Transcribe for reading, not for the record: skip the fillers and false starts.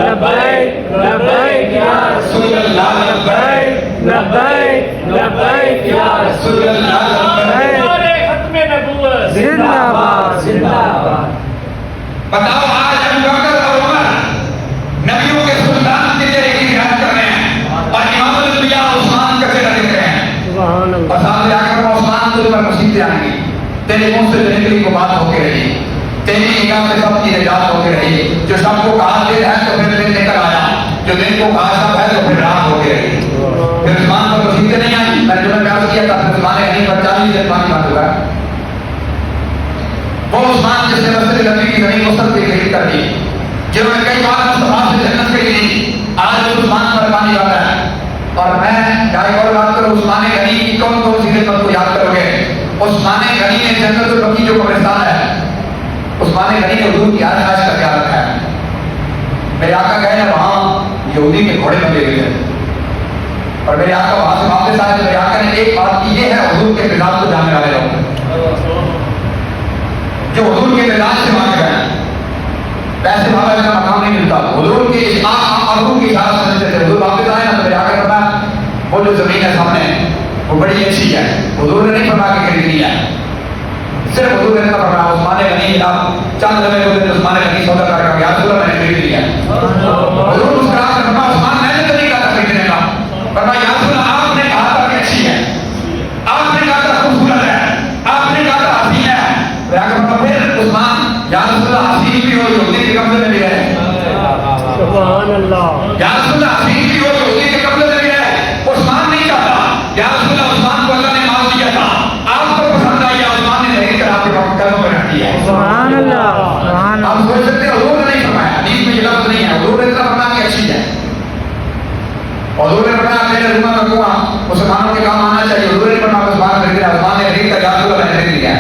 لبیک لبیک یا رسول اللہ لبیک لبیک لبیک یا رسول اللہ لبیک ختم نبوت زندہ باد زندہ باد بتاؤ آج ابو بکر اور عمر نبیوں کے سلطان کی طرح کی بیان کر رہے ہیں اور امام الانبیاء عثمان کا چہرہ دیکھ رہے ہیں سبحان اللہ اور سامنے آ کر عثمان تجھ پر مصیبتیں آئیں گی تیرے منہ سے نکلی کو بات ہو کے رہی تیری نگاہ میں سب کی نجات ہو کے رہی جو سب کو کہا دن ہے تو پھر دن نکل آیا جو دن کو کہا سب ہے تو پھر رات ہو کے رہی پھر عثمان پر مصیبتیں نہیں آئی میں جو میں عرض کیا تھا پھر عثمان نہیں پر 40 دن پانی بند ہوا وہ عثمان جس نے مسجد نبی کی زمین مستقل کی کھڑی کر دی جنہوں نے کئی بار مصطفیٰ سے جنت کے لیے آج عثمان پر پانی بند ہے اور میں جائے اور بات کروں عثمان غنی کی کون کون سی خدمت کو یاد کرو گے عثمان غنی نے جنت البقیع جو قبرستان ہے عثمان غنی نے حضور کی ہر خواہش کا خیال رکھا ہے میرے آقا گئے ہیں وہاں یہودی کے گھوڑے بندے ہوئے ہیں اور میرے آقا وہاں سے واپس آئے میرے آقا نے ایک بات کی یہ ہے حضور کے مزاج کو جاننے والے لوگ جو حضور کے مزاج سے مان گئے پیسے والا کا مقام نہیں ملتا حضور کی حضور کی اجازت سمجھتے تھے حضور واپس آئے نا تو میرے آقا فرمایا وہ جو زمین ہے سامنے وہ بڑی اچھی ہے حضور نے نہیں فرمایا کہ خریدنی ہے صرف حضور نے فرمایا عثمان غنی کا چند لمحے ہوتے تھے عثمان غنی سودا کر کے یا رسول اللہ میں نے خرید لیا حضور مسکرا کر فرمایا عثمان میں نے تو نہیں کہا تھا خریدنے کا فرمایا یا رسول اللہ آپ نے کہا تھا کہ اچھی ہے آپ نے کہا تھا خوبصورت ہے آپ نے کہا تھا حسین ہے پھر عثمان یا رسول اللہ حسین بھی ہو یہودی کے قبضے میں بھی رہے سبحان اللہ یا رسول اللہ حسین بھی ہو یہودی کے قبضے میں بھی رہے عثمان نہیں چاہتا یا رسول اللہ عثمان کو اللہ نے مال دیا تھا آپ کو پسند آئی عثمان نے نہیں کر آپ کے قدموں میں رکھ دیا سبحان اللہ سبحان آپ سوچ سکتے ہیں حضور نے نہیں فرمایا حدیث میں یہ لفظ نہیں ہے حضور نے اتنا فرمایا کہ اچھی ہے حضور نے فرمایا میرے روما کا کنواں مسلمانوں کے کام آنا چاہیے حضور نے فرمایا عثمان خرید لیا عثمان نے خرید کر یا رسول اللہ نے خرید لیا